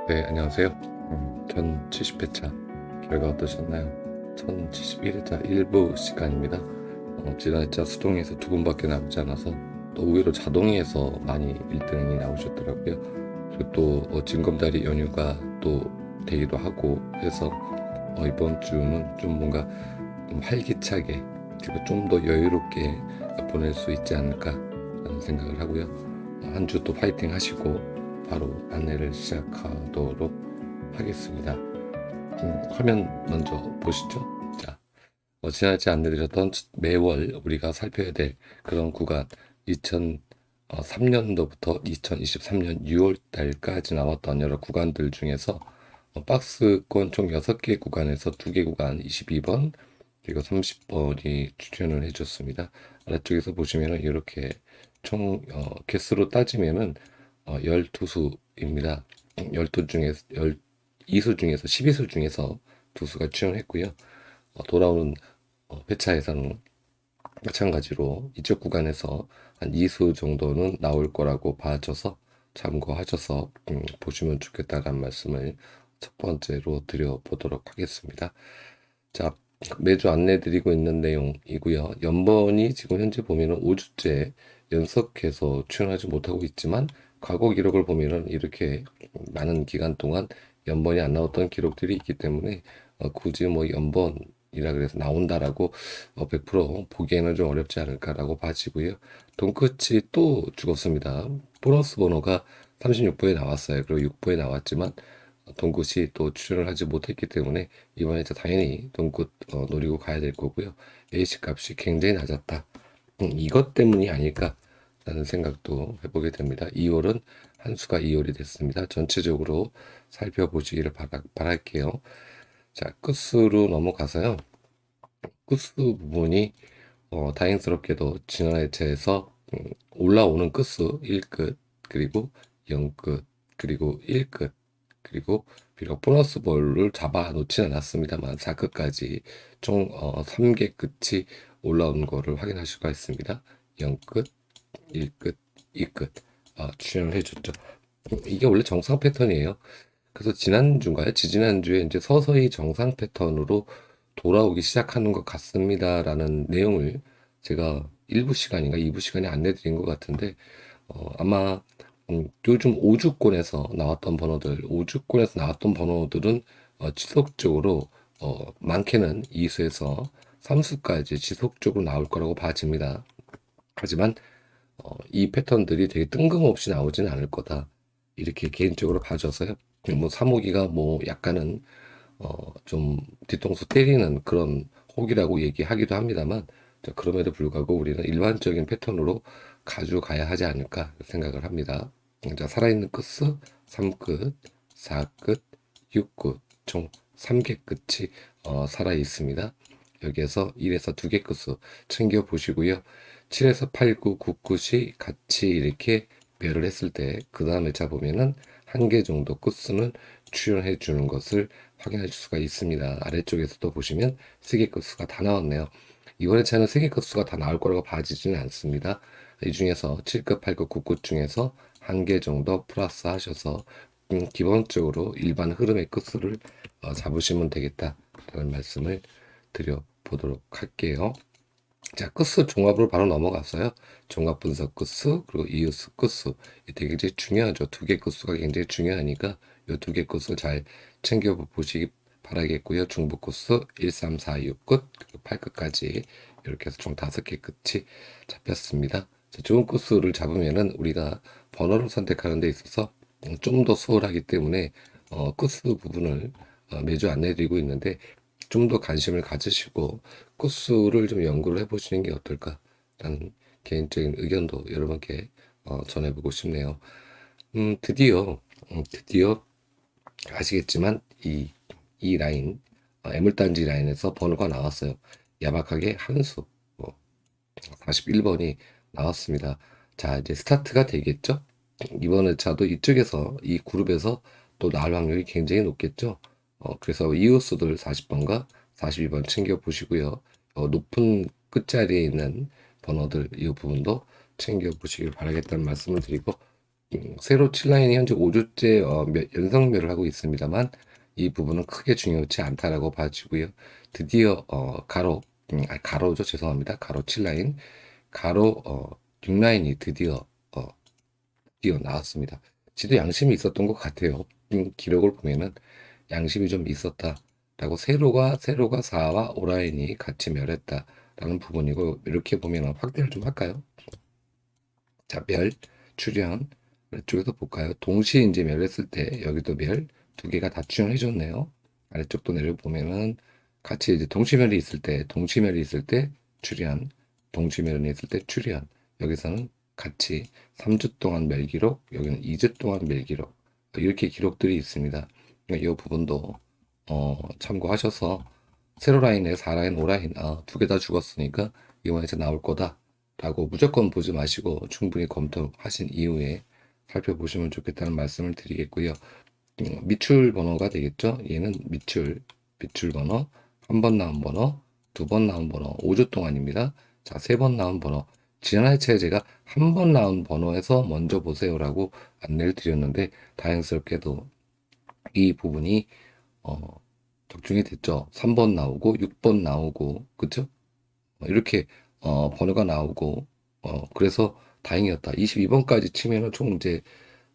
네, 안녕하세요. 1070회차 결과 어떠셨나요? 1071회차 일부 시간입니다. 지난 회차 수동에서 두 분밖에 나오지 않아서 또 의외로 자동에서 많이 1등이 나오셨더라고요. 그리고 또 징검다리 연휴가 또 되기도 하고 해서 이번 주는 좀 뭔가 좀 활기차게 그리고 좀 더 여유롭게 보낼 수 있지 않을까 라는 생각을 하고요. 한 주 또 파이팅 하시고 바로 안내를 시작하도록 하겠습니다. 화면 먼저 보시죠. 자, 지난주에 안내드렸던 매월 우리가 살펴야 될 그런 구간 2003년도부터 2023년 6월 달까지 나왔던 여러 구간들 중에서 박스권 총 6개 구간에서 2개 구간 22번 그리고 30번이 추천을 해줬습니다. 아래쪽에서 보시면 이렇게 총 개수로 따지면은 12수입니다. 12 중에서 12수 중에서 12수 중에서 2수가 출연했고요. 돌아오는 회차에서는 마찬가지로 이쪽 구간에서 한 2수 정도는 나올 거라고 봐줘서 참고하셔서 보시면 좋겠다는 말씀을 첫 번째로 드려보도록 하겠습니다. 자, 매주 안내드리고 있는 내용이고요. 연번이 지금 현재 보면은 5주째 연속해서 출연하지 못하고 있지만 과거 기록을 보면은 이렇게 많은 기간 동안 연번이 안 나왔던 기록들이 있기 때문에 굳이 뭐 연번이라 그래서 나온다라고 100% 보기에는 좀 어렵지 않을까라고 봐지고요. 돈끝이 또 죽었습니다. 보너스 번호가 36부에 나왔어요. 그리고 6부에 나왔지만 동굿이 또 출연을 하지 못했기 때문에 이번에 당연히 동굿 노리고 가야 될 거고요. A씨 값이 굉장히 낮았다. 이것 때문이 아닐까라는 생각도 해보게 됩니다. 2월은 한 수가 2월이 됐습니다. 전체적으로 살펴보시기를 바랄게요. 자, 끝수로 넘어가서요. 끝수 부분이 다행스럽게도 지난 회차에서 올라오는 끝수 1끝 그리고 0끝 그리고 1끝 그리고 비록 보너스 볼을 잡아 놓진 않았습니다만 4끝까지 총 3개 끝이 올라온 거를 확인할 수가 있습니다. 0끝, 1끝, 2끝 출연을 해줬죠. 이게 원래 정상 패턴이에요. 그래서 지난주인가요? 지지난주에 이제 서서히 정상 패턴으로 돌아오기 시작하는 것 같습니다라는 내용을 제가 1부 시간인가 2부 시간에 안내드린 것 같은데 아마 요즘 5주권에서 나왔던 번호들 5주권에서 나왔던 번호들은 지속적으로 많게는 2수에서 3수까지 지속적으로 나올 거라고 봐집니다. 하지만 이 패턴들이 되게 뜬금없이 나오지는 않을 거다. 이렇게 개인적으로 봐줘서요. 뭐 3호기가 뭐 약간은 좀 뒤통수 때리는 그런 혹이라고 얘기하기도 합니다만 그럼에도 불구하고 우리는 일반적인 패턴으로 가져가야 하지 않을까 생각을 합니다. 자, 살아있는 끝수 3끝, 4끝, 6끝 총 3개 끝이 살아 있습니다. 여기에서 1에서 2개 끝수 챙겨 보시고요. 7에서 8, 9, 9, 9이 같이 이렇게 배를 했을 때 그 다음에 잡으면은 한 개 정도 끝수는 출연해 주는 것을 확인할 수가 있습니다. 아래쪽에서도 보시면 3개 끝수가 다 나왔네요. 이번에 차는 3개 끝수가 다 나올 거라고 봐지지는 않습니다. 이 중에서 7끝, 8끝, 9끝 중에서 한 개 정도 플러스 하셔서 기본적으로 일반 흐름의 끝수를 잡으시면 되겠다라는 말씀을 드려보도록 할게요. 자, 끝수 종합으로 바로 넘어갔어요. 종합 분석 끝수, 그리고 이웃수 끝수. 이게 굉장히 중요하죠. 2개 끝수가 굉장히 중요하니까 이 2개 끝수 잘 챙겨 보시기 바라겠고요. 중부 끝수 1, 3, 4, 6 끝, 그리고 8끝까지 이렇게 해서 총 5개 끝이 잡혔습니다. 자, 좋은 끝수를 잡으면은 우리가 번호를 선택하는 데 있어서 좀 더 수월하기 때문에 끝수 부분을 매주 안내드리고 있는데 좀 더 관심을 가지시고 코스를 좀 연구를 해보시는 게 어떨까라는 개인적인 의견도 여러분께 전해보고 싶네요. 드디어 아시겠지만 이 라인 애물단지 라인에서 번호가 나왔어요. 야박하게 한수 41번이 나왔습니다. 자, 이제 스타트가 되겠죠? 이번 회차도 이쪽에서 이 그룹에서 또 나올 확률이 굉장히 높겠죠? 그래서 이웃수들 40번과 42번 챙겨 보시고요. 높은 끝자리에 있는 번호들 이 부분도 챙겨 보시길 바라겠다는 말씀을 드리고 세로 7라인이 현재 5주째 연성매를 하고 있습니다만 이 부분은 크게 중요치 않다라고 봐지고요. 드디어 가로죠. 죄송합니다. 가로 7라인, 가로 6라인이 드디어 나왔습니다. 지도 양심이 있었던 것 같아요. 기록을 보면은 양심이 좀 있었다라고 세로가 4와 5라인이 같이 멸했다라는 부분이고 이렇게 보면 확대를 좀 할까요? 자, 출현 아래쪽에서 볼까요? 동시에 이제 멸했을 때 여기도 두 개가 다 출현해 줬네요. 아래쪽도 내려보면은 같이 이제 동시멸이 있을 때 출현, 동시멸이 있을 때 출현. 여기서는 같이 3주 동안 멸 기록, 여기는 2주 동안 멸 기록. 이렇게 기록들이 있습니다. 그러니까 이 부분도 참고하셔서 세로 라인에 4라인, 5라인 두 개 다 죽었으니까 이번에 이제 나올 거다라고 무조건 보지 마시고 충분히 검토하신 이후에 살펴보시면 좋겠다는 말씀을 드리겠고요. 미출 번호가 되겠죠. 얘는 미출 번호, 한 번 나온 번호, 두 번 나온 번호, 5주 동안입니다. 자, 세 번 나온 번호. 지난 회차에 제가 한 번 나온 번호에서 먼저 보세요라고 안내를 드렸는데 다행스럽게도 이 부분이 적중이 됐죠. 3번 나오고 6번 나오고 그쵸? 이렇게 번호가 나오고 그래서 다행이었다. 22번까지 치면은 총 이제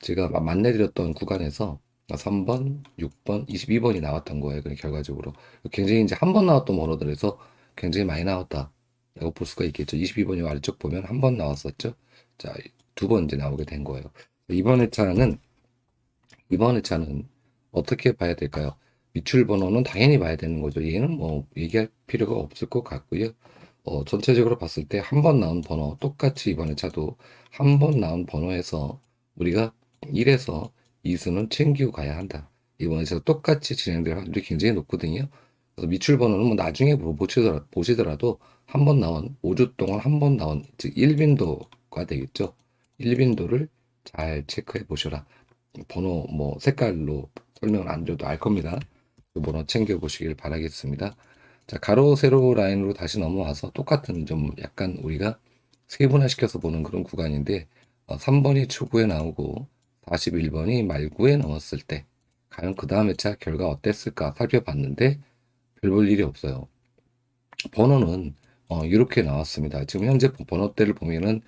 제가 만내드렸던 구간에서 3번, 6번, 22번이 나왔던 거예요. 그 결과적으로 굉장히 이제 한 번 나왔던 번호들에서 굉장히 많이 나왔다라고 볼 수가 있겠죠. 22번이 아래쪽 보면 한 번 나왔었죠. 자, 두 번 이제 나오게 된 거예요. 이번 회차는 어떻게 봐야 될까요? 미출 번호는 당연히 봐야 되는 거죠. 얘는 뭐 얘기할 필요가 없을 것 같고요. 전체적으로 봤을 때 한 번 나온 번호, 똑같이 이번 회차도 한 번 나온 번호에서 우리가 1에서 2수는 챙기고 가야 한다. 이번 회차도 똑같이 진행될 확률이 굉장히 높거든요. 그래서 미출 번호는 뭐 나중에 보시더라도 한 번 나온, 5주 동안 한 번 나온, 즉 1빈도가 되겠죠. 1빈도를 잘 체크해 보셔라. 번호 뭐 색깔로 설명을 안 줘도 알 겁니다. 그 번호 챙겨 보시길 바라겠습니다. 자, 가로 세로 라인으로 다시 넘어와서 똑같은 좀 약간 우리가 세분화시켜서 보는 그런 구간인데 3번이 초구에 나오고 41번이 말구에 넣었을 때 과연 그 다음 회차 결과 어땠을까 살펴봤는데 별 볼 일이 없어요. 번호는 이렇게 나왔습니다. 지금 현재 번호대를 보면은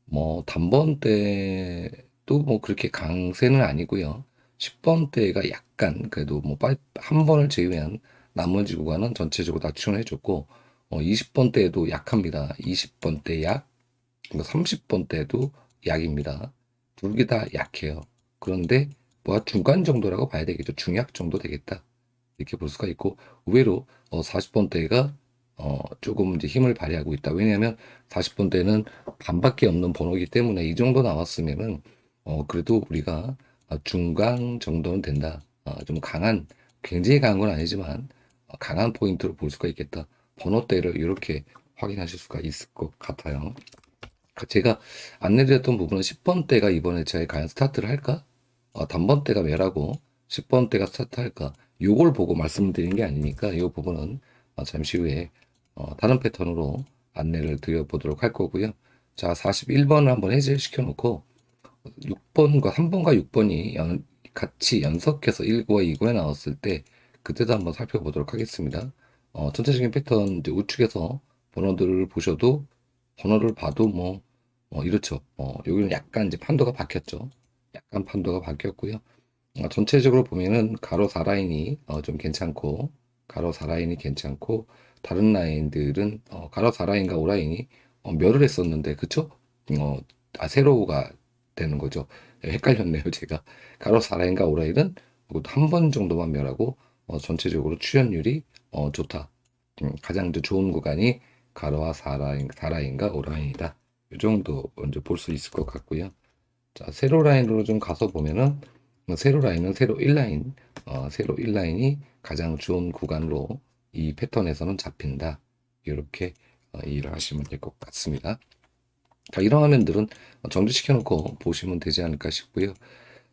뭐 단번대도 뭐 그렇게 강세는 아니고요. 10번대가 약간 그래도 뭐 한 번을 제외한 나머지 구간은 전체적으로 다 지원해줬고 20번대에도 약합니다. 20번대 약, 30번대도 약입니다. 둘 개 다 약해요. 그런데 뭐 중간 정도라고 봐야 되겠죠. 중약 정도 되겠다. 이렇게 볼 수가 있고 의외로 40번대가 조금 이제 힘을 발휘하고 있다. 왜냐하면 40번대는 반밖에 없는 번호이기 때문에 이 정도 나왔으면은 그래도 우리가 중강 정도는 된다. 좀 굉장히 강한 건 아니지만 강한 포인트로 볼 수가 있겠다. 번호대를 이렇게 확인하실 수가 있을 것 같아요. 제가 안내드렸던 부분은 10번대가 이번 회차에 과연 스타트를 할까? 단번대가 매라고 10번대가 스타트할까? 요걸 보고 말씀드린 게 아니니까 이 부분은 잠시 후에 다른 패턴으로 안내를 드려보도록 할 거고요. 자, 41번을 한번 해제시켜 놓고 6번과 3번과 6번이 같이 연속해서 1구와 2구에 나왔을 때 그때도 한번 살펴보도록 하겠습니다. 전체적인 패턴 이제 우측에서 번호들을 보셔도 번호를 봐도 이렇죠. 여기는 약간 이제 판도가 바뀌었죠. 약간 판도가 바뀌었고요. 전체적으로 보면은 가로 4라인이 좀 괜찮고 가로 4라인이 괜찮고 다른 라인들은 가로 4라인과 5라인이 멸을 했었는데 그쵸? 어, 세로가 되는 거죠. 헷갈렸네요 제가. 가로 4라인과 5라인은 한 번 정도만 멸하고 전체적으로 출현율이 좋다. 가장 이제 좋은 구간이 가로와 4라인과 5라인이다. 이 정도 먼저 볼 수 있을 것 같고요. 자, 세로 라인으로 좀 가서 보면은 세로 라인은 세로 1라인이 가장 좋은 구간으로 이 패턴에서는 잡힌다. 이렇게 이해를 하시면 될 것 같습니다. 자, 이런 화면들은 정지시켜 놓고 보시면 되지 않을까 싶고요.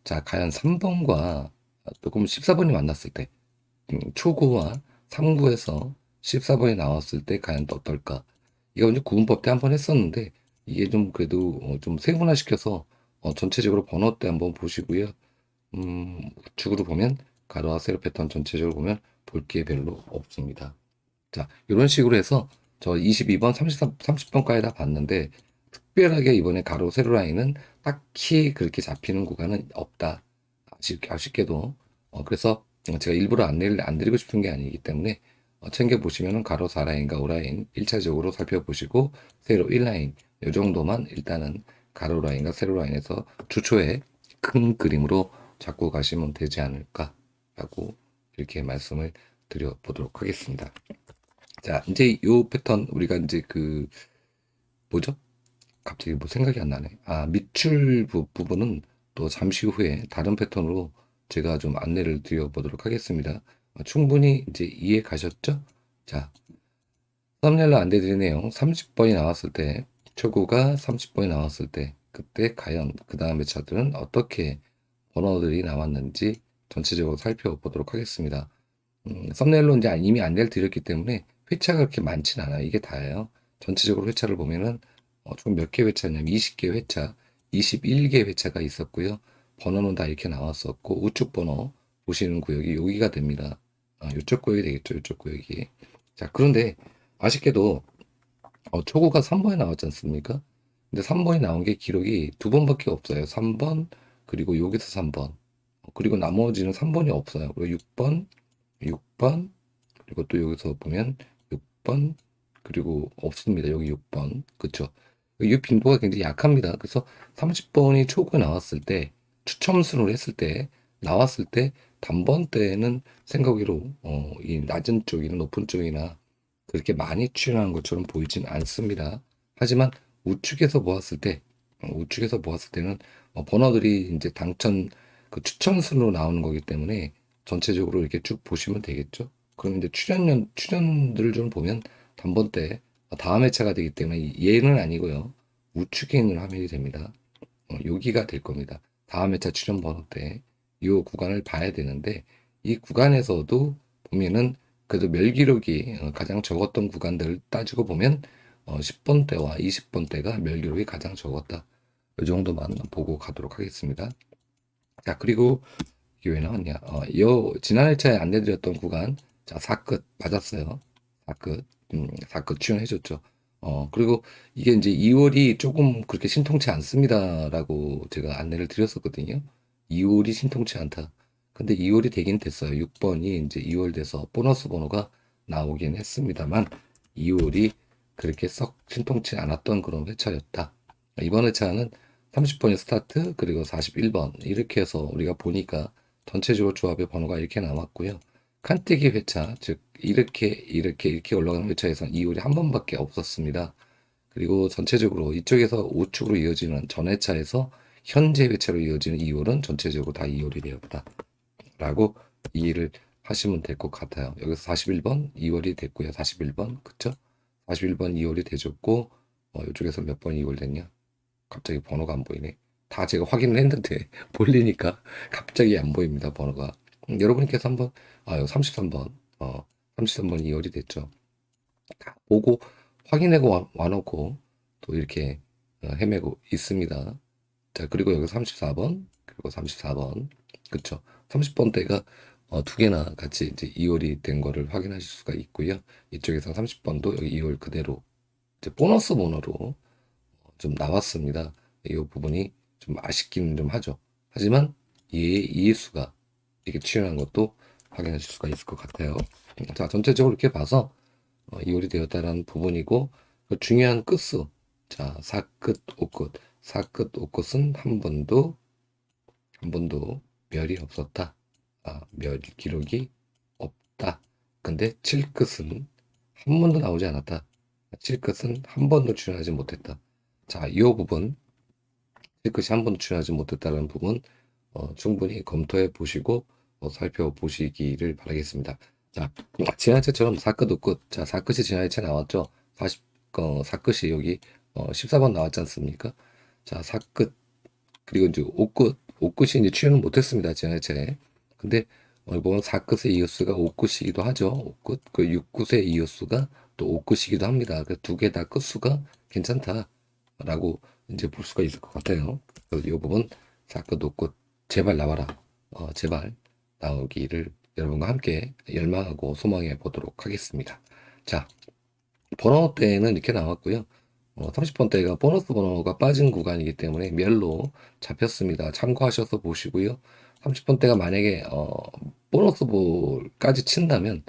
자, 과연 3번과 조금 14번이 만났을 때 초구와 3구에서 14번이 나왔을 때 과연 또 어떨까? 이거 이제 구분법 때 한 번 했었는데 이게 좀 그래도 좀 세분화시켜서 전체적으로 번호대 한번 보시고요. 우측으로 보면 가로와 세로 패턴 전체적으로 보면 볼 게 별로 없습니다. 자, 이런 식으로 해서 저 22번, 33, 30번까지 다 봤는데 특별하게 이번에 가로 세로 라인은 딱히 그렇게 잡히는 구간은 없다. 아쉽게도. 그래서 제가 일부러 안내를 안 드리고 싶은 게 아니기 때문에 챙겨보시면 가로 4라인과 5라인 1차적으로 살펴보시고 세로 1라인 이 정도만 일단은 가로 라인과 세로 라인에서 주초에 큰 그림으로 잡고 가시면 되지 않을까라고 이렇게 말씀을 드려보도록 하겠습니다. 자, 이제 요 패턴 우리가 이제 그 뭐죠? 갑자기 뭐 생각이 안 나네. 밑줄 부분은 또 잠시 후에 다른 패턴으로 제가 좀 안내를 드려보도록 하겠습니다. 충분히 이제 이해 가셨죠? 자, 썸네일로 안내드린 내용 30번이 나왔을 때, 초구가 30번이 나왔을 때, 그때 과연 그 다음의 차들은 어떻게 번호들이 나왔는지 전체적으로 살펴보도록 하겠습니다. 썸네일로 이제 이미 안내를 드렸기 때문에 회차가 그렇게 많진 않아요. 이게 다예요. 전체적으로 회차를 보면은 총 몇 개 회차냐면 20개 회차, 21개 회차가 있었고요. 번호는 다 이렇게 나왔었고 우측 번호 보시는 구역이 여기가 됩니다. 이쪽 구역이 되겠죠. 이쪽 구역이. 자, 그런데 아쉽게도 초고가 3번에 나왔지 않습니까? 근데 3번이 나온 게 기록이 두 번밖에 없어요. 3번 그리고 여기서 3번 그리고 나머지는 3번이 없어요. 그리고 6번 그리고 또 여기서 보면 6번 그리고 없습니다. 여기 6번 그쵸? 이 빈도가 굉장히 약합니다. 그래서 30번이 초구에 나왔을 때 추첨순으로 했을 때 나왔을 때 단번 때는 생각으로 이 낮은 쪽이나 높은 쪽이나 그렇게 많이 출연하는 것처럼 보이진 않습니다. 하지만 우측에서 보았을 때는 번호들이 이제 당첨 그 추첨순으로 나오는 거기 때문에 전체적으로 이렇게 쭉 보시면 되겠죠. 그럼 이제 출연들을 좀 보면 단번 때 다음 회차가 되기 때문에 얘는 아니고요. 우측에 있는 화면이 됩니다. 여기가 될 겁니다. 다음 회차 출연 번호 때 이 구간을 봐야 되는데 이 구간에서도 보면은 그래도 멸 기록이 가장 적었던 구간들을 따지고 보면 10번 대와 20번 대가 멸 기록이 가장 적었다. 이 정도만 보고 가도록 하겠습니다. 자, 그리고 이게 왜 나왔냐? 지난 회차에 안내드렸던 구간, 자, 4끝 맞았어요. 4끝, 4끝 출연해줬죠. 그리고 이게 이제 2월이 조금 그렇게 신통치 않습니다라고 제가 안내를 드렸었거든요. 2월이 신통치 않다. 근데 2월이 되긴 됐어요. 6번이 이제 2월 돼서 보너스 번호가 나오긴 했습니다만 2월이 그렇게 썩 신통치 않았던 그런 회차였다. 이번 회차는 30번이 스타트 그리고 41번 이렇게 해서 우리가 보니까 전체적으로 조합의 번호가 이렇게 나왔고요. 칸뜨기 회차 즉 이렇게 올라가는 회차에서는 2월이 한 번밖에 없었습니다. 그리고 전체적으로 이쪽에서 우측으로 이어지는 전 회차에서 현재 회차로 이어지는 2월은 전체적으로 다 2월이 되었다. 라고 이해를 하시면 될 것 같아요. 여기서 41번 2월이 됐고요. 41번 그쵸? 41번 2월이 되졌고 이쪽에서 몇 번 2월 됐냐? 갑자기 번호가 안 보이네. 다 제가 확인을 했는데 보리니까 갑자기 안 보입니다. 번호가. 여러분께서 한번 여기 33번 33번 2월이 됐죠. 다 보고 확인하고 와놓고 또 이렇게 헤매고 있습니다. 자, 그리고 여기 34번 그리고 34번 그쵸? 30번대가 두 개나 같이 이제 2월이 된 거를 확인하실 수가 있고요. 이쪽에서 30번도 여기 2월 그대로 이제 보너스 번호로 좀 나왔습니다. 이 부분이 좀 아쉽기는 좀 하죠. 하지만 이해수가 이게 출연한 것도 확인하실 수가 있을 것 같아요. 자, 전체적으로 이렇게 봐서 이월이 되었다라는 부분이고 그 중요한 끝수 자, 4끝, 5끝 4끝, 5끝은 한 번도 멸이 없었다. 멸 기록이 없다. 근데 7끝은 한 번도 나오지 않았다. 7끝은 한 번도 출연하지 못했다. 자, 이 부분, 7끝이 한 번도 출연하지 못했다는 부분 충분히 검토해 보시고 살펴보시기를 바라겠습니다. 자, 지난해처럼 4끝, 5끝. 자, 4끝이 지난해체 나왔죠. 4끝이 여기 14번 나왔지 않습니까? 자, 4끝, 그리고 이제 5끝이 이제 출연을 못했습니다. 지난해체. 근데 보면 4끝의 이웃수가 5끝이기도 하죠. 5끝, 그 6끝의 이웃수가 또 5끝이기도 합니다. 그 두 개 다 끝수가 괜찮다라고 이제 볼 수가 있을 것 같아요. 이 부분 싹 놓고 제발 나와라. 제발 나오기를 여러분과 함께 열망하고 소망해 보도록 하겠습니다. 자, 번호 때는 이렇게 나왔고요. 30번대가 보너스 번호가 빠진 구간이기 때문에 멸로 잡혔습니다. 참고하셔서 보시고요. 30번대가 만약에 보너스 볼까지 친다면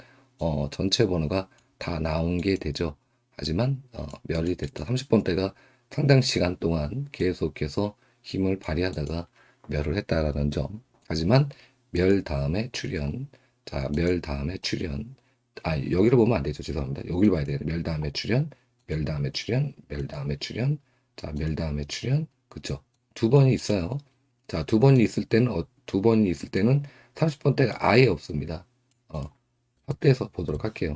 전체 번호가 다 나온 게 되죠. 하지만 멸이 됐다. 30번대가 상당 시간 동안 계속해서 힘을 발휘하다가 멸을 했다라는 점. 하지만 멸 다음에 출현. 자, 멸 다음에 출현. 여기를 보면 안 되죠. 죄송합니다. 여기를 봐야 돼요. 멸 다음에 출현, 멸 다음에 출현, 멸 다음에 출현. 자, 멸 다음에 출현. 그쵸? 두 번이 있어요. 자, 두 번이 있을 때는 30번대가 아예 없습니다. 확대해서 보도록 할게요.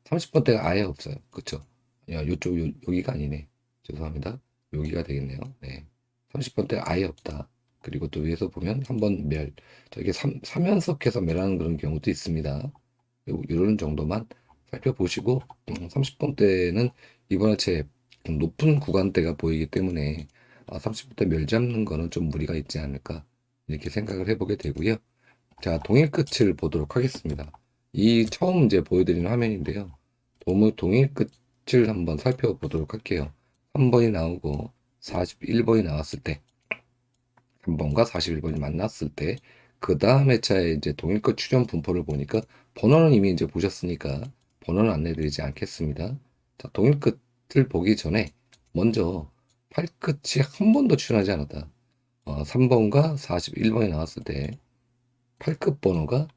30번대가 아예 없어요. 그쵸? 여기가 아니네. 죄송합니다. 여기가 되겠네요. 네. 30번대가 아예 없다. 그리고 또 위에서 보면 한번 멸. 자, 이게 3연속해서 멸하는 그런 경우도 있습니다. 이런 정도만 살펴보시고 30번대는 이번에 좀 높은 구간대가 보이기 때문에 30번대 멸 잡는 거는 좀 무리가 있지 않을까 이렇게 생각을 해보게 되고요. 자, 동일 끝을 보도록 하겠습니다. 이 처음 이제 보여드리는 화면인데요. 동일 끝을 한번 살펴보도록 할게요. 3번이 나오고 41번이 나왔을 때 3번과 41번이 만났을 때 그 다음 회차에 이제 동일끝 출현 분포를 보니까 번호는 이미 이제 보셨으니까 번호는 안내드리지 않겠습니다. 자, 동일끝을 보기 전에 먼저 팔끝이 한 번도 출현하지 않았다. 3번과 41번이 나왔을 때 팔끝 번호가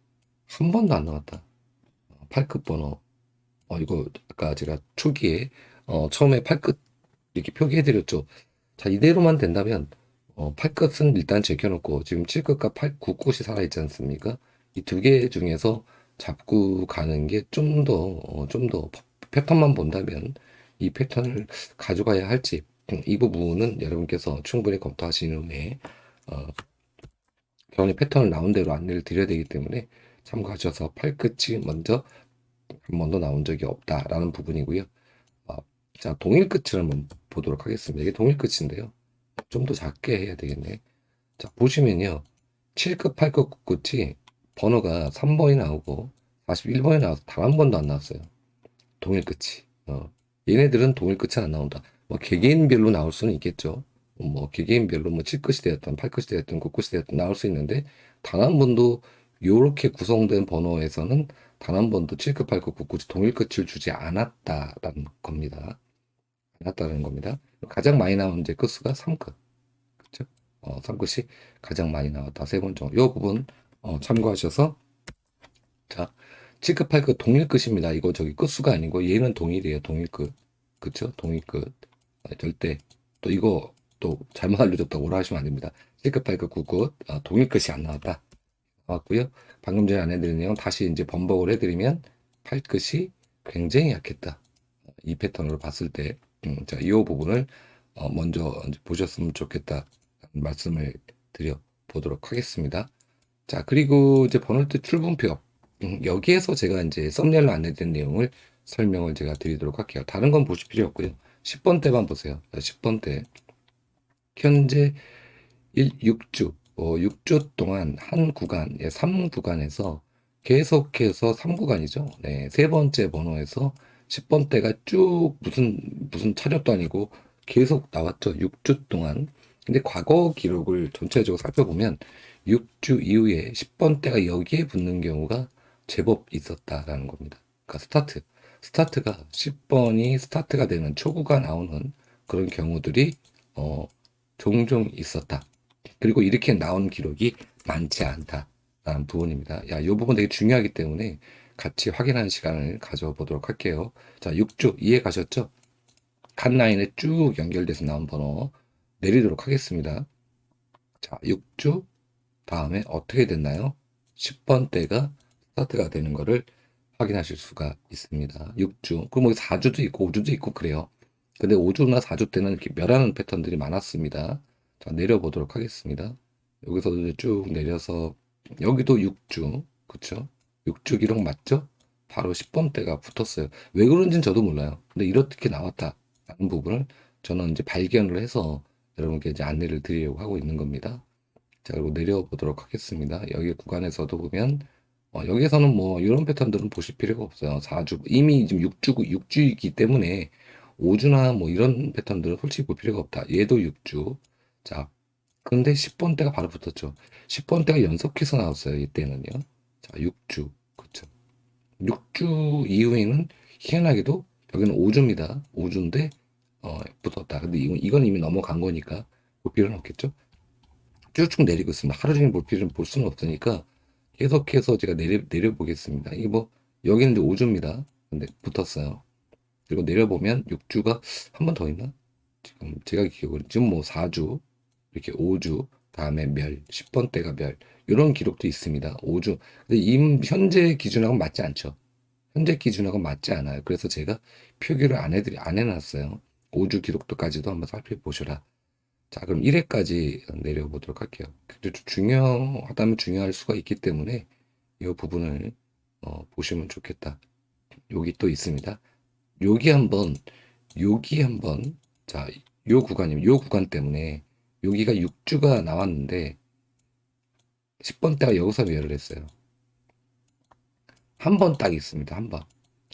한 번도 안 나왔다. 팔끝 번호. 이거 아까 제가 초기에 처음에 팔끝 이렇게 표기해드렸죠. 자, 이대로만 된다면 팔끝은 일단 제껴놓고 지금 7끝과 9끝이 살아있지 않습니까? 이 두 개 중에서 잡고 가는 게 좀 더 패턴만 본다면 이 패턴을 가져가야 할지 이 부분은 여러분께서 충분히 검토하신 후에 경의 패턴을 나온 대로 안내를 드려야 되기 때문에 참고하셔서 팔끝이 먼저 한 번도 나온 적이 없다라는 부분이고요. 자, 동일 끝을 한번 보도록 하겠습니다. 이게 동일 끝인데요. 좀 더 작게 해야 되겠네. 자, 보시면요. 7끝, 8끝, 9끝이 번호가 3번이 나오고 41번이 나와서 단 한 번도 안 나왔어요. 동일 끝이. 얘네들은 동일 끝이 안 나온다. 뭐 개개인별로 나올 수는 있겠죠. 뭐 개개인별로 뭐 7끝이 되었든 8끝이 되었든 9끝이 되었든 나올 수 있는데 단 한 번도 요렇게 구성된 번호에서는 단 한 번도 7끝, 8끝, 9끝이 동일 끝을 주지 않았다라는 겁니다. 않았다는 겁니다. 가장 많이 나온 이제 끝수가 3끝. 그쵸? 3끝이 가장 많이 나왔다. 세 번 정도. 이 부분 참고하셔서 자, 7끝, 8끝 동일 끝입니다. 이거 저기 끝수가 아니고 얘는 동일이에요. 동일 끝. 그쵸? 동일 끝. 절대 또 이거 또 잘못 알려줬다고 오라 하시면 안 됩니다. 7끝, 8끝, 9끝 동일 끝이 안 나왔다. 나왔고요. 방금 전에 안내드린 내용 다시 이제 번복을 해드리면 8끝이 굉장히 약했다. 이 패턴으로 봤을 때 자, 이 부분을 먼저 보셨으면 좋겠다 말씀을 드려 보도록 하겠습니다. 자, 그리고 이제 번홀트 출분표 여기에서 제가 이제 썸네일로 안내된 내용을 설명을 제가 드리도록 할게요. 다른 건 보실 필요 없고요. 10번대만 보세요. 10번대 현재 6주 6주 동안 한 구간 3구간에서 계속해서 3구간이죠. 네, 세 번째 번호에서 10번대가 쭉 무슨 차력도 아니고 계속 나왔죠. 6주 동안. 근데 과거 기록을 전체적으로 살펴보면 6주 이후에 10번대가 여기에 붙는 경우가 제법 있었다라는 겁니다. 그러니까 스타트가 10번이 스타트가 되는 초구가 나오는 그런 경우들이 종종 있었다. 그리고 이렇게 나온 기록이 많지 않다라는 부분입니다. 이 부분 되게 중요하기 때문에 같이 확인하는 시간을 가져보도록 할게요. 자, 6주 이해 가셨죠? 간 라인에 쭉 연결돼서 나온 번호 내리도록 하겠습니다. 자, 6주 다음에 어떻게 됐나요? 10번대가 스타트가 되는 거를 확인하실 수가 있습니다. 6주. 그럼 뭐 4주도 있고 5주도 있고 그래요. 근데 5주나 4주 때는 이렇게 멸하는 패턴들이 많았습니다. 자, 내려보도록 하겠습니다. 여기서도 쭉 내려서 여기도 6주. 그쵸? 6주 기록 맞죠? 바로 10번대가 붙었어요. 왜 그런지는 저도 몰라요. 근데 이렇게 나왔다라는 부분을 저는 이제 발견을 해서 여러분께 이제 안내를 드리려고 하고 있는 겁니다. 자, 그리고 내려보도록 하겠습니다. 여기 구간에서도 보면 여기에서는 뭐 이런 패턴들은 보실 필요가 없어요. 4주 이미 지금 6주이기 때문에 5주나 뭐 이런 패턴들은 솔직히 볼 필요가 없다. 얘도 6주. 자, 근데 10번대가 바로 붙었죠. 10번대가 연속해서 나왔어요. 이때는요. 자, 6주. 그쵸. 6주 이후에는 희한하게도 여기는 5주입니다. 5주인데 붙었다. 근데 이건 이미 넘어간 거니까 볼 필요는 없겠죠. 쭉쭉 내리고 있습니다. 하루 종일 볼 수는 없으니까 계속해서 제가 내려보겠습니다. 이게 뭐 여기는 이제 5주입니다. 근데 붙었어요. 그리고 내려보면 6주가 한 번 더 있나? 지금 제가 기억으로 지금 뭐 4주 이렇게 5주 다음에 멸 10번대가 멸 이런 기록도 있습니다. 5주. 근데 현재 기준하고는 맞지 않죠. 현재 기준하고는 맞지 않아요. 그래서 제가 표기를 안 해놨어요. 5주 기록도까지도 한번 살펴보셔라. 자, 그럼 1회까지 내려보도록 할게요. 근데 좀 중요하다면 중요할 수가 있기 때문에 이 부분을 보시면 좋겠다. 여기 또 있습니다. 여기 한번, 자, 요 구간 때문에 여기가 6주가 나왔는데 10번대가 여기서 매열을 했어요. 한 번 딱 있습니다. 한 번.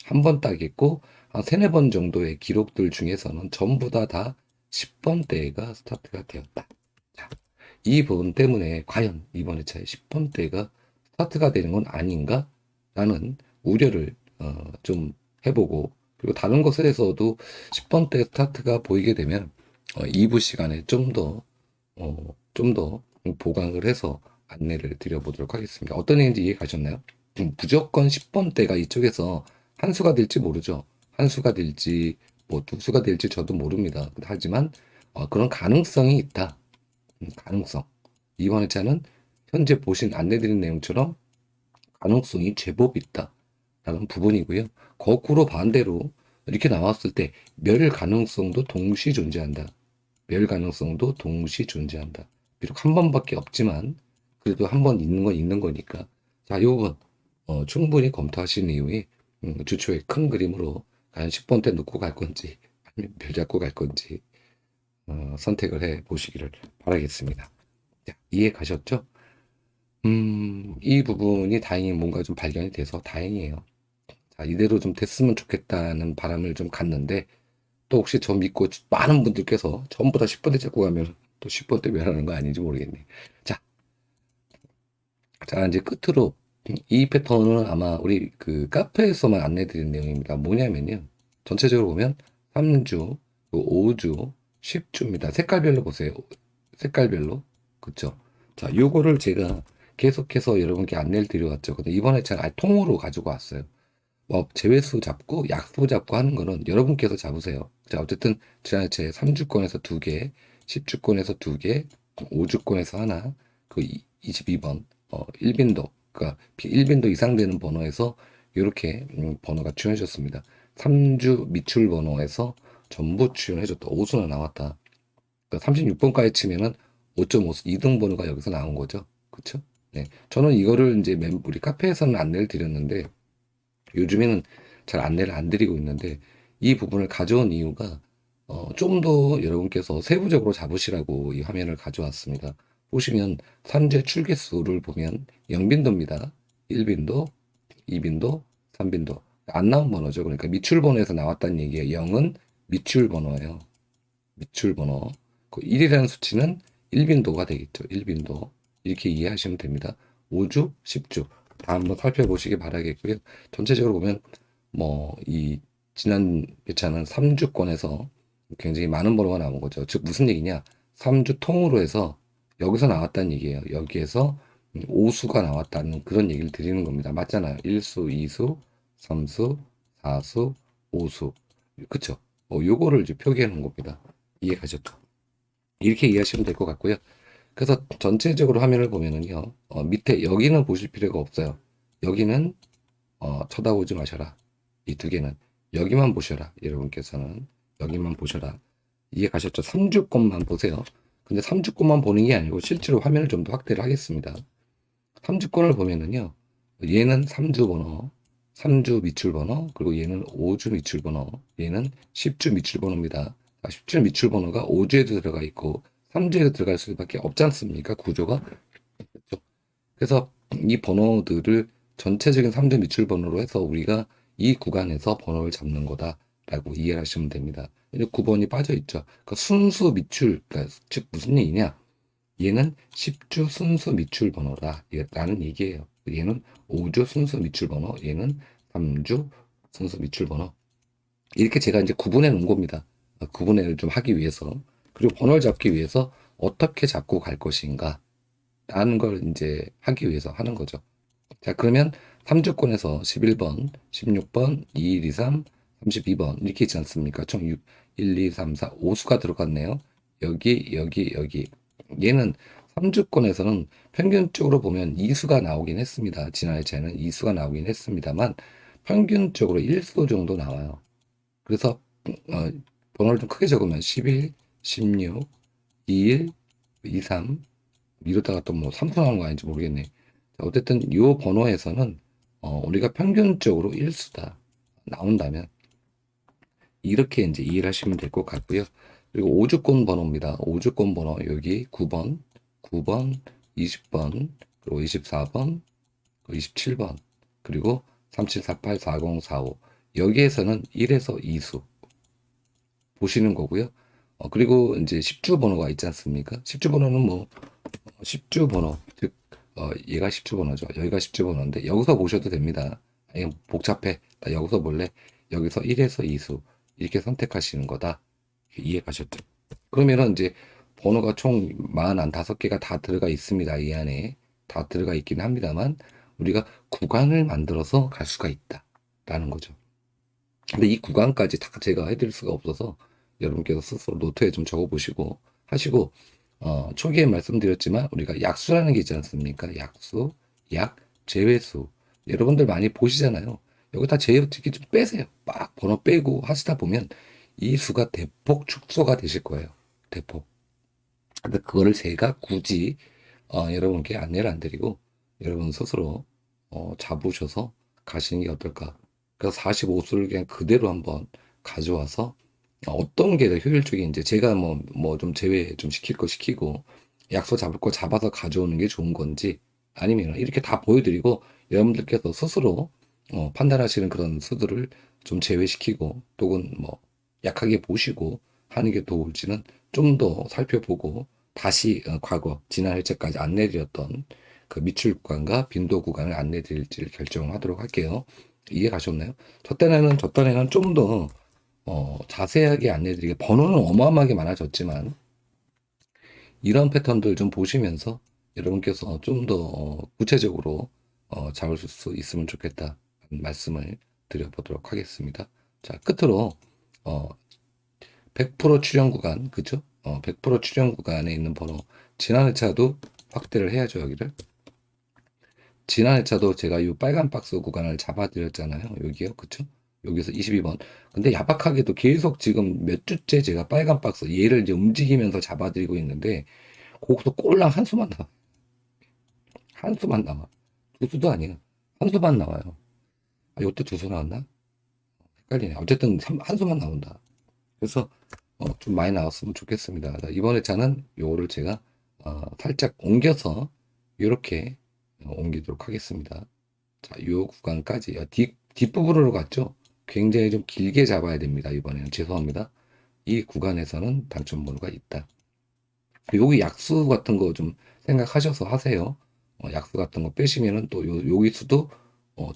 한 번 딱 있고 한 세네 번 정도의 기록들 중에서는 전부 다 10번대가 스타트가 되었다. 자, 이 부분 때문에 과연 이번 회차에 10번대가 스타트가 되는 건 아닌가? 라는 우려를 좀 해보고 그리고 다른 것에서도 10번대 스타트가 보이게 되면 2부 시간에 좀 더 보강을 해서 안내를 드려보도록 하겠습니다. 어떤 얘기인지 이해 가셨나요? 무조건 10번대가 이쪽에서 한 수가 될지 모르죠. 한 수가 될지 뭐 두 수가 될지 저도 모릅니다. 하지만 그런 가능성이 있다. 가능성. 이번 회차는 현재 보신 안내드린 내용처럼 가능성이 제법 있다라는 부분이고요. 거꾸로 반대로 이렇게 나왔을 때 멸 가능성도 동시 존재한다. 멸 가능성도 동시 존재한다. 비록 한 번밖에 없지만 그래도 한 번 있는 건 있는 거니까. 자, 요건 충분히 검토하신 이후에 주초에 큰 그림으로 과연 10번대 놓고 갈 건지 아니면 별 잡고 갈 건지 선택을 해 보시기를 바라겠습니다. 자, 이해 가셨죠? 이 부분이 다행히 뭔가 좀 발견이 돼서 다행이에요. 자, 이대로 좀 됐으면 좋겠다는 바람을 좀 갖는데 또 혹시 저 믿고 많은 분들께서 전부 다 10번대 잡고 가면 또 10번대 멸하는 거 아닌지 모르겠네. 자, 자, 이제 끝으로 이 패턴은 아마 우리 그 카페에서만 안내드린 내용입니다. 뭐냐면요. 전체적으로 보면 3주, 5주, 10주입니다. 색깔별로 보세요. 색깔별로. 그쵸? 자, 요거를 제가 계속해서 여러분께 안내를 드려왔죠. 근데 이번에 제가 아예 통으로 가지고 왔어요. 뭐 제외수 잡고 약수 잡고 하는 거는 여러분께서 잡으세요. 자, 어쨌든 지난해 3주권에서 2개, 10주권에서 2개, 5주권에서 하나, 그 22번 1빈도 그러니까 1빈도 이상 되는 번호에서 이렇게 번호가 출연해졌습니다. 3주 미출 번호에서 전부 출연해줬다. 5수나 나왔다. 그러니까 36번까지 치면은 5.5수 2등 번호가 여기서 나온 거죠. 그쵸? 네. 저는 이거를 이제 우리 카페에서는 안내를 드렸는데 요즘에는 잘 안내를 안 드리고 있는데 이 부분을 가져온 이유가 좀 더 여러분께서 세부적으로 잡으시라고 이 화면을 가져왔습니다. 보시면 산재 출계수를 보면 0빈도입니다. 1빈도, 2빈도, 3빈도 안 나온 번호죠. 그러니까 미출 번호에서 나왔다는 얘기예요. 0은 미출 번호예요. 미출 번호. 그 1이라는 수치는 1빈도가 되겠죠. 1빈도. 이렇게 이해하시면 됩니다. 5주, 10주. 다 한번 살펴보시기 바라겠고요. 전체적으로 보면 뭐 이 지난 회차는 3주권에서 굉장히 많은 번호가 나온 거죠. 즉 무슨 얘기냐? 3주 통으로 해서 여기서 나왔다는 얘기예요. 여기에서 5수가 나왔다는 그런 얘기를 드리는 겁니다. 맞잖아요. 1수, 2수, 3수, 4수, 5수. 그쵸? 요거를 이제 표기해 놓은 겁니다. 이해 가셨죠? 이렇게 이해하시면 될 것 같고요. 그래서 전체적으로 화면을 보면은요, 밑에 여기는 보실 필요가 없어요. 여기는 쳐다보지 마셔라. 이 두 개는 여기만 보셔라. 여러분께서는 여기만 보셔라. 이해 가셨죠? 3주권만 보세요. 근데 3주권만 보는 게 아니고 실제로 화면을 좀 더 확대를 하겠습니다. 3주권을 보면은요, 얘는 3주 번호, 3주 미출 번호, 그리고 얘는 5주 미출 번호, 얘는 10주 미출 번호입니다. 17 미출 번호가 5주에도 들어가 있고 3주에도 들어갈 수밖에 없지 않습니까? 구조가. 그렇죠? 그래서 이 번호들을 전체적인 3주 미출 번호로 해서 우리가 이 구간에서 번호를 잡는 거다라고 이해를 하시면 됩니다. 이제 9번이 빠져 있죠. 그러니까 순수 미출, 그러니까 즉 무슨 얘기냐? 얘는 10주 순수 미출 번호다라는 얘기예요. 얘는 5주 순수 미출 번호, 얘는 3주 순수 미출 번호. 이렇게 제가 이제 구분해 놓은 겁니다. 구분을 좀 하기 위해서. 그리고 번호를 잡기 위해서 어떻게 잡고 갈 것인가 라는 걸 이제 하기 위해서 하는 거죠. 자, 그러면 3주권에서 11번, 16번, 21, 23, 32번 이렇게 있지 않습니까? 총 6, 1, 2, 3, 4, 5수가 들어갔네요. 여기. 얘는 3주권에서는 평균적으로 보면 2수가 나오긴 했습니다. 지난 해체는 2수가 나오긴 했습니다만 평균적으로 1수 정도 나와요. 그래서 번호를 좀 크게 적으면 11, 16, 21, 23 이러다가 또 뭐 3수 나오는 거 아닌지 모르겠네. 어쨌든 이 번호에서는 우리가 평균적으로 1수다 나온다면 이렇게 이제 이해를 하시면 될 것 같고요. 그리고 5주권 번호입니다. 5주권 번호 여기 9번, 9번, 20번, 그리고 24번, 27번, 그리고 3748, 40, 45 여기에서는 1에서 2수 보시는 거고요. 그리고 이제 10주 번호가 있지 않습니까? 10주 번호는 뭐 10주 번호, 즉 얘가 10주 번호죠. 여기가 10주 번호인데 여기서 보셔도 됩니다. 아니, 복잡해. 나 여기서 볼래? 여기서 1에서 2수 이렇게 선택하시는 거다. 이해 가셨죠? 그러면은 이제 번호가 총 45개가 다 들어가 있습니다. 이 안에 다 들어가 있긴 합니다만 우리가 구간을 만들어서 갈 수가 있다라는 거죠. 근데 이 구간까지 다 제가 해드릴 수가 없어서 여러분께서 스스로 노트에 좀 적어보시고 하시고 초기에 말씀드렸지만 우리가 약수라는 게 있지 않습니까? 약수, 약, 제외수. 여러분들 많이 보시잖아요. 여기 다 제외특기 좀 빼세요. 막 번호 빼고 하시다 보면 이 수가 대폭 축소가 되실 거예요. 대폭. 근데 그거를 제가 굳이 여러분께 안내를 안 드리고 여러분 스스로 잡으셔서 가시는 게 어떨까. 그래서 45수를 그냥 그대로 한번 가져와서 어떤 게 더 효율적인지 제가 뭐 좀 제외 좀 시킬 거 시키고 약속 잡을 거 잡아서 가져오는 게 좋은 건지 아니면 이렇게 다 보여드리고 여러분들께서 스스로 판단하시는 그런 수들을 좀 제외시키고 또는 뭐 약하게 보시고 하는 게 좋을지는 좀 더 살펴보고 다시 과거 지난 회차까지 안내드렸던 그 미출 구간과 빈도 구간을 안내드릴지를 결정하도록 할게요. 이해 가셨나요? 저 딴에는 좀 더 자세하게 안내드리게 번호는 어마어마하게 많아졌지만 이런 패턴들 좀 보시면서 여러분께서 좀 더 구체적으로 잡을 수 있으면 좋겠다 말씀을 드려보도록 하겠습니다. 자, 끝으로 100% 출현 구간, 그죠? 100% 출현 구간에 있는 번호. 지난 회차도 확대를 해야죠, 여기를. 지난 회차도 제가 이 빨간 박스 구간을 잡아드렸잖아요. 여기요, 그쵸? 여기서 22번. 근데 야박하게도 계속 지금 몇 주째 제가 빨간 박스, 얘를 이제 움직이면서 잡아드리고 있는데, 거기서 꼴랑 한 수만 나와. 한 수만 나와. 두 수도 아니에요. 한 수만 나와요. 아, 요때 두 수 나왔나? 헷갈리네. 어쨌든 한 수만 나온다. 그래서 좀 많이 나왔으면 좋겠습니다. 자, 이번 회차는 요거를 제가 살짝 옮겨서 이렇게 옮기도록 하겠습니다. 자, 요 구간까지 뒷부분으로 갔죠. 굉장히 좀 길게 잡아야 됩니다. 이번에는 죄송합니다. 이 구간에서는 당첨 번호가 있다. 여기 약수 같은 거 좀 생각하셔서 하세요. 약수 같은 거 빼시면은 또 여기 수도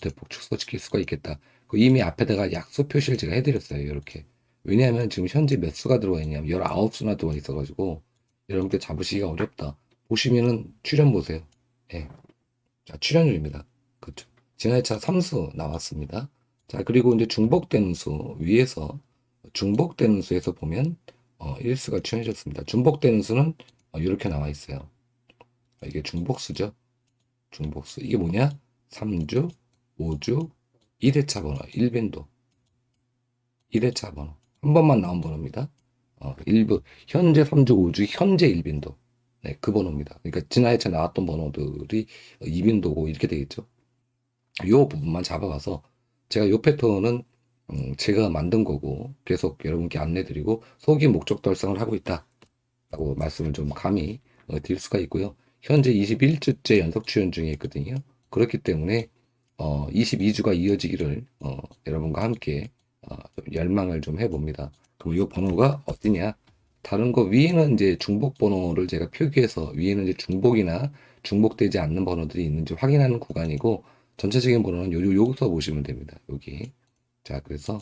대폭 축소시킬 수가 있겠다. 이미 앞에다가 약수 표시를 제가 해드렸어요. 이렇게. 왜냐하면 지금 현재 몇 수가 들어와 있냐면 19수나 들어와 있어가지고 여러분들 잡으시기가 어렵다. 보시면은 출연 보세요. 예. 자, 출연율입니다. 그렇죠. 지난해차 3수 나왔습니다. 자, 그리고 이제 중복되는 수 위에서 중복되는 수에서 보면 1수가 출연해졌습니다. 중복되는 수는 이렇게 나와 있어요. 이게 중복수죠. 중복수. 이게 뭐냐? 3주, 5주, 1회차 번호, 1빈도. 1회차 번호. 한 번만 나온 번호입니다. 일부, 현재 3주, 5주, 현재 1빈도. 네, 그 번호입니다. 그러니까 지난 해차 나왔던 번호들이 2빈도고 이렇게 되겠죠. 요 부분만 잡아가서 제가 요 패턴은 제가 만든 거고 계속 여러분께 안내드리고 속이 목적 달성을 하고 있다라고 말씀을 좀 감히 드릴 수가 있고요. 현재 21주째 연속 출연 중에 있거든요. 그렇기 때문에 22주가 이어지기를 여러분과 함께 좀 열망을 좀 해봅니다. 그럼 이 번호가 어디냐? 다른 거 위에는 이제 중복 번호를 제가 표기해서 위에는 이제 중복이나 중복되지 않는 번호들이 있는지 확인하는 구간이고 전체적인 번호는 여기서 보시면 됩니다. 여기. 자, 그래서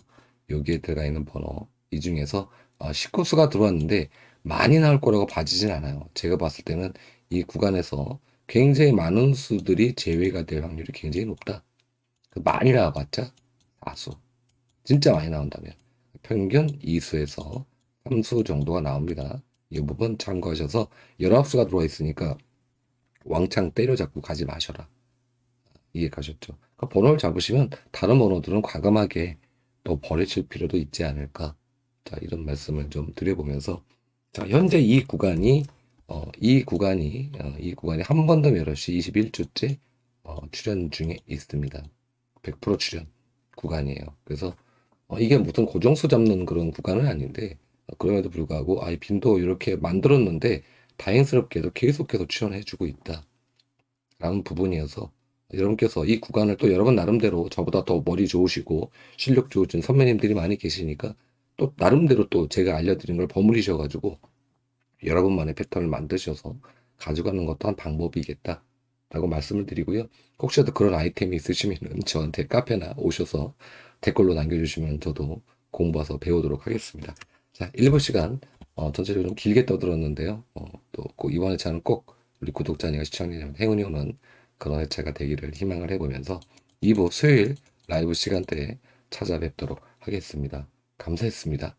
여기에 들어가 있는 번호 이 중에서 식구수가 들어왔는데 많이 나올 거라고 봐지진 않아요. 제가 봤을 때는 이 구간에서 굉장히 많은 수들이 제외가 될 확률이 굉장히 높다. 많이 나와봤자 4수. 진짜 많이 나온다면 평균 2수에서 3수 정도가 나옵니다. 이 부분 참고하셔서 19수가 들어와 있으니까 왕창 때려잡고 가지 마셔라. 이해가셨죠? 그러니까 번호를 잡으시면 다른 번호들은 과감하게 또 버리실 필요도 있지 않을까. 자, 이런 말씀을 좀 드려보면서 자, 현재 이 구간이 한 번 더 메러시 21주째 출연 중에 있습니다. 100% 출연 구간이에요. 그래서 이게 무슨 고정수 잡는 그런 구간은 아닌데 그럼에도 불구하고 이 빈도 이렇게 만들었는데 다행스럽게도 계속해서 출연해주고 있다라는 부분이어서 여러분께서 이 구간을 또 여러분 나름대로 저보다 더 머리 좋으시고 실력 좋으신 선배님들이 많이 계시니까 또 나름대로 또 제가 알려드린 걸 버무리셔가지고 여러분만의 패턴을 만드셔서 가져가는 것도 한 방법이겠다라고 말씀을 드리고요. 혹시라도 그런 아이템이 있으시면 저한테 카페나 오셔서 댓글로 남겨주시면 저도 공부해서 배우도록 하겠습니다. 자, 1분 시간 전체적으로 좀 길게 떠들었는데요. 또 이번 회차는 꼭 우리 구독자님과 시청자님 행운이 오는 그런 회차가 되기를 희망을 해보면서 2부 수요일 라이브 시간대에 찾아뵙도록 하겠습니다. 감사했습니다.